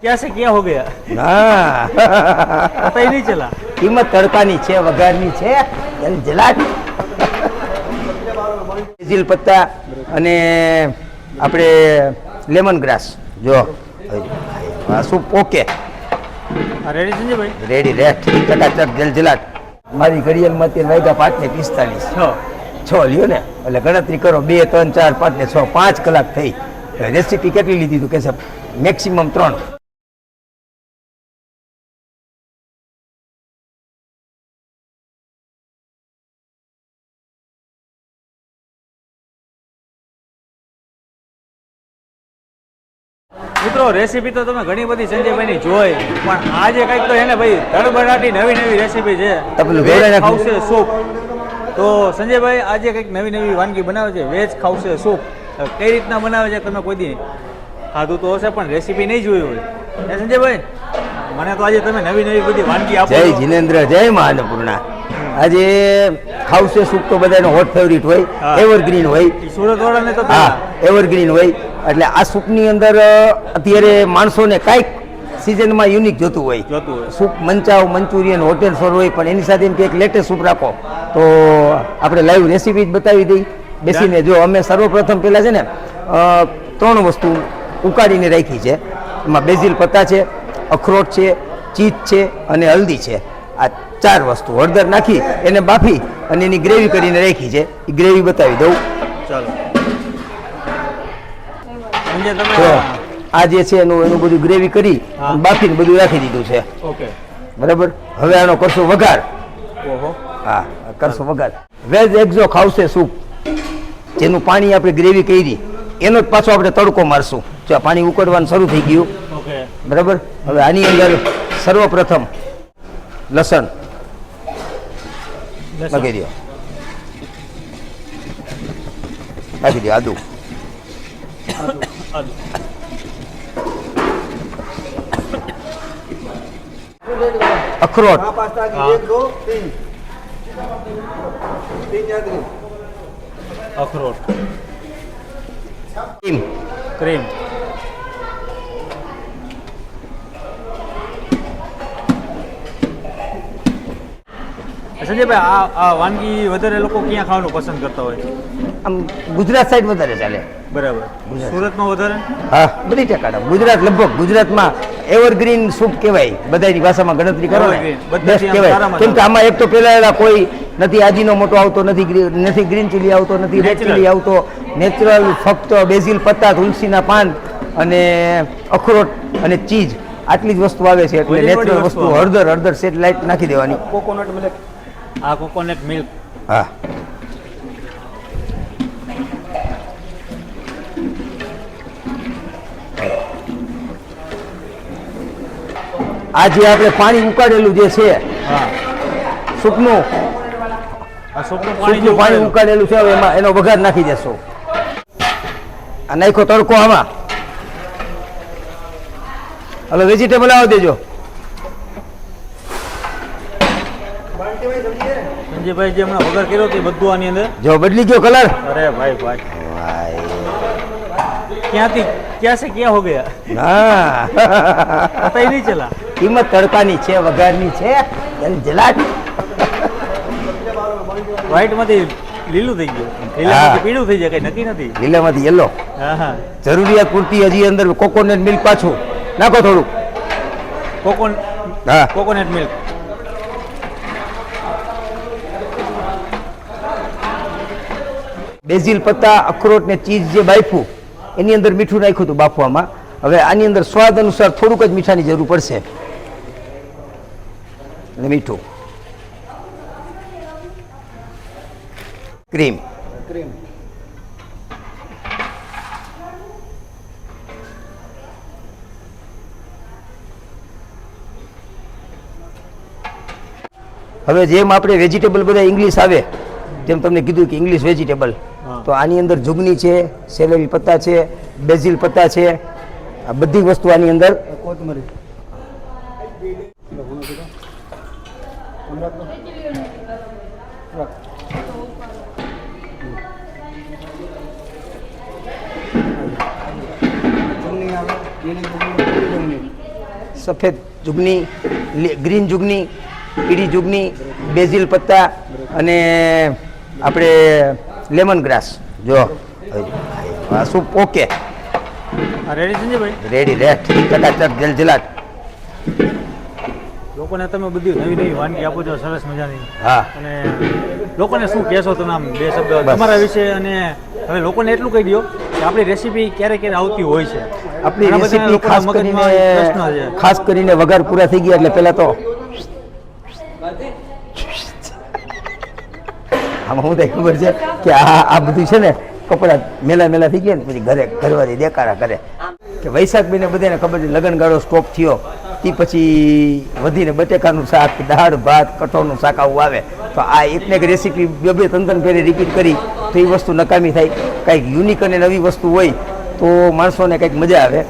क्या से क्या हो गया ના पता ही नहीं चला કિંમત તડકાની છે વઘારની છે એની જલાટ બેઝિલ પત્તા અને આપણે લેમન ગ્રાસ જો આ સૂપ ઓકે रेडी संजय भाई રેડી રેટ ચકાચક જલજલાટ મારી ઘડિયાળમાં અત્યારે વાગ્યા 5:45 6 લ્યો ને એટલે ગણતરી કરો 2 3 4 5 ને 6 5 કલાક થઈ રેસીપી કેટલી લીધી તું કે છે મેક્સિમમ 3 મિત્રો રેસીપી તો તમે ઘણી બધી સંજયભાઈની જોઈ પણ આજે કંઈક તો એને ભાઈ ધડબડાટી નવી નવી રેસીપી છે તપલું વેજ ગોળાના ખાવશે સૂપ તો સંજયભાઈ આજે કંઈક નવી નવી વાનગી બનાવે છે વેજ ખાવશે સૂપ કઈ રીતના બનાવે છે તમે કોઈ દી ખાધું તો હશે પણ રેસીપી નહીં જોઈ હોય એ સંજયભાઈ મને તો આજે તમે નવી નવી બધી વાનગી આપો જય જિનેન્દ્ર જય મહાન્નપૂર્ણા આજે ખાવશે સૂપ તો બધાનો હોટ ફેવરિટ હોય એવરગ્રીન હોય સુરત વાળાને તો હા એવરગ્રીન હોય એટલે આ સૂપની અંદર અત્યારે માણસોને કાંઈક સિઝનમાં યુનિક જોતું હોય સૂપ મંચાવ મંચુરિયન હોટેલ ફોર હોય પણ એની સાથે એમ કે એક લેટેસ્ટ સૂપ રાખો તો આપણે લાઈવ રેસીપી જ બતાવી દઈ બેસીને જો અમે સર્વપ્રથમ પહેલાં છે ને 3 વસ્તુ ઉકાળીને રાખી છે એમાં બેઝિલ પત્તા છે અખરોટ છે ચીઝ છે અને હલ્દી છે આ 4 વસ્તુ હળદર નાખી એને બાફી અને એની ગ્રેવી કરીને રાખી છે એ ગ્રેવી બતાવી દઉં ચાલો સંજય તમે આ જે છે એનું બધું ગ્રેવી કરી બાફીને બધું રાખી દીધું છે ઓકે બરાબર હવે આનો કરશો વઘાર ઓહો હા કરશો વઘાર વેજ એક્ઝો ખાવશે સૂપ જેનું પાણી આપણે ગ્રેવી કરી એનો જ પાછો આપણે તડકો મારશું જો આ પાણી ઉકળવાનું શરૂ થઈ ગયું ઓકે બરાબર હવે આની અંદર સર્વપ્રથમ લસણ નાખી દો નાખી દો આદુ અખરોટ અખરોટ ક્રીમ ક્રીમ સંજયભાઈ આ વાનગી વધારે લોકો ક્યાં ખાવાનું પસંદ કરતા હોય આમ ગુજરાત સાઈડ વધારે ચાલે બરાબર સુરતમાં વધારે હા બધી ટકા ગુજરાત લગભગ ગુજરાતમાં એવરગ્રીન સૂપ કહેવાય બધાની ભાષામાં ગણતરી કરો ને બેસ્ટ કહેવાય કેમ કે આમાં એક તો પેલા કોઈ નથી આજીનો મોટો આવતો નથી ગ્રીન ચીલી આવતો નથી રેડ ચીલી આવતો નેચરલ ફક્ત બેઝિલ પત્તા તુલસીના પાન અને અખરોટ અને ચીઝ આટલી જ વસ્તુ આવે છે એટલે નેચરલ વસ્તુ હળદર સેટેલાઇટ નાખી દેવાની કોકોનટ મિલ્ક આ કોકોનટ મિલ્ક હા આ જે આપણે પાણી ઉકાળેલું જે છે સૂપનું આ સૂપનું પાણી ઉકાળેલું છે હવે એમાં એનો વઘાર નાખી દેશો આ નાખો તડકો આમાં હવે વેજીટેબલ આવવા દેજો સંજયભાઈ જે હમણાં વઘાર કર્યો તે બધું આની અંદર જો બદલી ગયો કલર અરે ભાઈ ક્યાંથી ક્યાં સે ક્યાં હો ગયા ના પતા ही नहीं चला કિંમત તડકાની છે વઘારની છે એની જલાટ વ્હાઈટ માંથી લીલું થઈ ગયું લીલામાંથી પીળું થઈ જાય કઈ નક્કી નથી લીલામાંથી યલો હા હા જરૂરિયાત પૂરતી હજી અંદર કોકોનટ મિલ્ક પાછું નાખો થોડું હા કોકોનટ મિલ્ક બેઝિલ પત્તા અખરોટ ને ચીઝ જે બાફ્યું એની અંદર મીઠું નાખ્યું હતું બાફવામાં હવે આની અંદર સ્વાદ અનુસાર થોડુંક જ મીઠાની જરૂર પડશે અને મીઠું ક્રીમ હવે જેમ આપણે વેજીટેબલ બધા ઇંગ્લિશ આવે જેમ તમને કીધું કે ઇંગ્લિશ વેજીટેબલ તો આની અંદર જુગની છે સેલેરી પત્તા છે બેઝિલ પત્તા છે આ બધી વસ્તુ આની અંદર કોથમરી સફેદ જુગની, ગ્રીન જુગની, પીળી જુગની, બેઝિલ પત્તા અને આપણે લેમન ગ્રાસ. જો આ સૂપ ઓકે રેડી સંજયભાઈ? રેડી રેટ ચકાચક જલજલાટ. લોકોને તમે બધી નવી નવી વાનગી આપો છો સરસ મજાની. હા. અને લોકોને શું કહેશો તમે આમ બે શબ્દ બસ. તમારા વિશે? અને હવે લોકોને એટલું કહી દો કે આપણી રેસીપી ક્યારે ક્યારે આવતી હોય છે. આપણી ઘણા બધા રેસીપી લોકોના મગજમાં પ્રશ્ન છે. ખાસ કરીને વઘાર પૂરા થઈ ગયા એટલે પહેલા તો આમાં શું થાય ખબર છે કે આ બધું છે ને કપડા મેલા થઈ ગયા ને પછી ઘરવાળી દેકારા કરે કે વૈશાખ મહિને બધાને ખબર છે લગનગાળો સ્ટોપ થયો તે પછી વધીને બટેકાનું શાક, દાળ ભાત, કઠોળનું શાક આવું આવે તો આ એકને એક રેસીપી બે ત્રણ ફેરે રિપીટ કરી તો એ વસ્તુ નકામી થાય. કંઈક યુનિક અને નવી વસ્તુ હોય તો માણસોને કંઈક મજા આવે.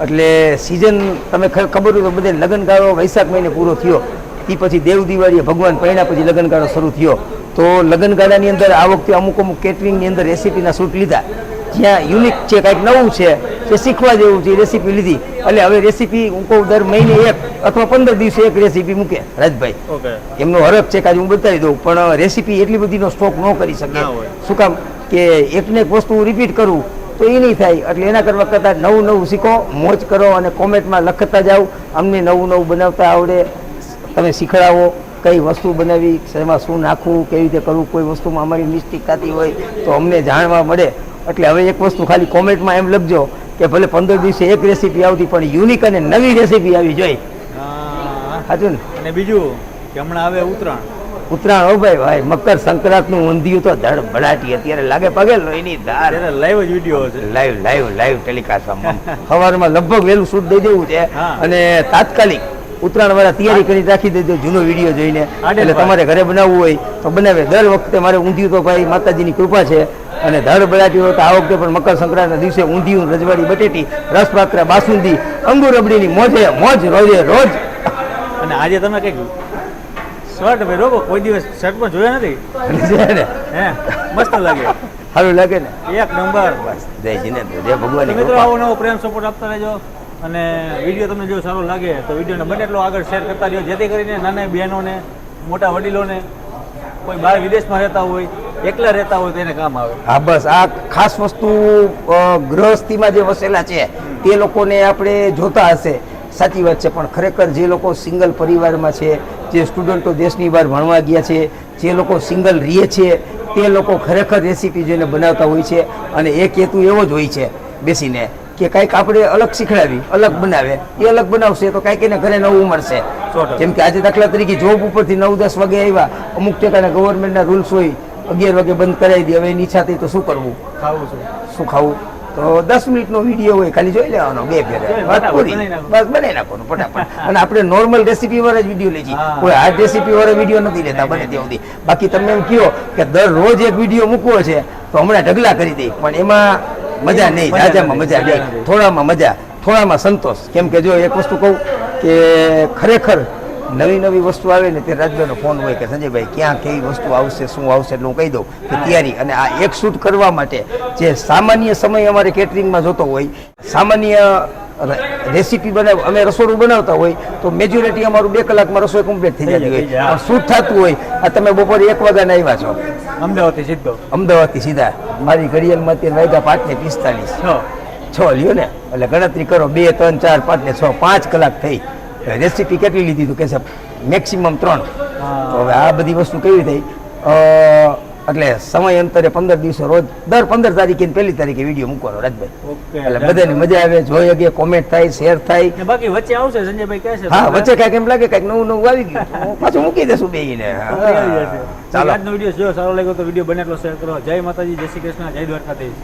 એટલે સિઝન તમે ખબર હોય તો બધે લગનગાળો વૈશાખ મહિને પૂરો થયો તે પછી દેવ દિવાળીએ ભગવાન પહેણા પછી લગનગાળો શરૂ થયો તો લગનગાળાની અંદર આ વખતે અમુક કેટરિંગની અંદર રેસીપીના શૂટ લીધા જ્યાં યુનિક છે, કાંઈક નવું છે જે શીખવા જેવું છે એ રેસીપી લીધી. એટલે હવે રેસીપી હું કહું દર મહિને એક અથવા 15 દિવસે એક રેસીપી મૂકે રાજભાઈ. એમનો હરખ છે કે આજે હું બતાવી દઉં પણ રેસીપી એટલી બધીનો સ્ટોક ન કરી શકે. શું કામ કે એકને એક વસ્તુ રિપીટ કરવું તો એ નહીં થાય. એટલે એના કરવા કરતાં નવું શીખો, મોજ કરો અને કોમેન્ટમાં લખતા જાઓ અમને નવું બનાવતા આવડે, તમે શીખડાવો કઈ વસ્તુ બનાવી, એમાં શું નાખવું, કેવી રીતે કરવું, કોઈ વસ્તુમાં અમારી મિસ્ટેક થતી હોય તો અમને જાણવા મળે. એટલે હવે એક વસ્તુ ખાલી કોમેન્ટમાં એમ લખજો કે ભલે 15 દિવસે એક રેસીપી આવતી પણ યુનિક અને નવી રેસીપી આવી જોઈએ. સાચું ને? અને બીજું કે હમણાં આવે ઉત્તરાયણ. હો ભાઈ મકર સંક્રાંતનું ઊંધિયું તો ધડ ભડાટી અત્યારે લાગે પગેલ એની ધાર. લાઈવ જ વિડીયો છે, લાઈવ ટેલિકાસ્ટમાં સવારમાં લગભગ વહેલું શૂટ દઈ દેવું છે અને તાત્કાલિક ઉત્તરાયણ વાળા તૈયારી કરી રાખી દેજો જૂનો વિડીયો જોઈને. એટલે તમારે ઘરે બનાવવું હોય તો બનાવે. દર વખતે મારે ઊંધિયું તો ભાઈ માતાજીની કૃપા છે અને ધડ બળાટી હોય તો આ વખતે પણ મકર સંક્રાંતના દિવસે ઊંધિયું, રજવાડી બટેટી, રસપાત્રા, બાસુંદી, અંગુર રબડીની મોજ રોજ. અને આજે તમે કઈક શર્ટ ભાઈ રોકો, કોઈ દિવસ શર્ટમાં જોયા નથી હે? મસ્ત લાગે, સારું લાગે ને? એક નંબર. બસ જય ભગવાન. મિત્રો આવો નવો પ્રેમ સપોર્ટ આપતા રહેજો અને વિડીયો તમને જો સારો લાગે તો વિડીયોને બને એટલો આગળ શેર કરતા રહ્યો જેથી કરીને નાના બહેનોને, મોટા વડીલોને, કોઈ બહાર વિદેશમાં રહેતા હોય, એકલા રહેતા હોય તો એને કામ આવે. હા બસ આ ખાસ વસ્તુ ગૃહસ્થીમાં જે વસેલા છે તે લોકોને આપણે જોતા હશે, સાચી વાત છે. પણ ખરેખર જે લોકો સિંગલ પરિવારમાં છે, જે સ્ટુડન્ટો દેશની બહાર ભણવા ગયા છે, જે લોકો સિંગલ રહે છે તે લોકો ખરેખર રેસીપી જોઈને બનાવતા હોય છે. અને એક હેતુ એવો જ હોય છે બેસીને કે કાંઈક આપણે અલગ શીખડાવી, અલગ બનાવે. એ અલગ બનાવશે તો કાંઈક એને ઘરે નવું મળશે. જેમ કે આજે દાખલા તરીકે જોબ ઉપરથી 9-10 વાગે આવ્યા, અમુક ટકાના ગવર્મેન્ટના રૂલ્સ હોય 11 વાગે બંધ કરાવી દે. હવે એની ઈચ્છા થઈ તો શું કરવું, શું ખાવું, તો 10 મિનિટનો વિડીયો હોય ખાલી જોઈ લેવાનો, 2 ફેરે વાત પૂરી, બસ બનાવી નાખવાનું ફટાફટ. અને આપણે નોર્મલ રેસીપી વાળા જ વિડીયો લઈ જઈએ, કોઈ હાર્ડ રેસીપી વાળા વિડીયો નથી લેતા બને ત્યાં સુધી. બાકી તમે એમ કહો કે દરરોજ એક વિડીયો મૂકવો છે તો હમણાં ઢગલા કરી દઈ, પણ એમાં મજા નહીં. રાજામાં મજા નહીં, થોડામાં મજા, થોડામાં સંતોષ. કેમ કે જો એક વસ્તુ કહું કે ખરેખર નવી વસ્તુ આવે ને તે રાજભાઈનો ફોન હોય કે સંજયભાઈ ક્યાં કેવી વસ્તુ આવશે, શું આવશે, એટલે હું કહી દઉં કે તૈયારી. અને આ એક શૂટ કરવા માટે જે સામાન્ય સમય અમારે કેટરિંગમાં જોતો હોય, સામાન્ય રેસીપી બનાવ, અમે રસોડું બનાવતા હોય તો મેજોરિટી અમારું 2 કલાકમાં રસોઈ કમ્પ્લીટ થઈ જતી હોય. પણ શૂટ થતું હોય આ તમે બપોરે 1 વાગ્યાના આવ્યા છો અમદાવાદથી સીધા, મારી ઘડિયાળમાં અત્યારે વાગ્યા 5:45, 6 લ્યો ને, એટલે ગણતરી કરો 2, 3, 4, 5 ને 6, 5 કલાક થઈ. રેસીપી કેટલી લીધી તું કે છે મેક્સિમમ 3. તો હવે આ બધી વસ્તુ કેવી થઈ? એટલે સમય અંતરે 15 દિવસે રોજ દર 15 તારીખે 1 તારીખે વિડીયો મૂકવાનો રાજભાઈ. એટલે બધાને મજા આવે, જોઈએ કે કોમેન્ટ થાય, શેર થાય. બાકી વચ્ચે આવશે સંજયભાઈ કહે છે. હા વચ્ચે કાંઈક એમ લાગે કાંઈક નવું આવી ગયું પાછું મૂકી દેશું બેયને. ચાલો આજનો વિડીયો જો સારો લાગ્યો તો વિડીયો બને એટલો શેર કરો. જય માતાજી, જય શ્રી કૃષ્ણ, જય દ્વારકાધીશ.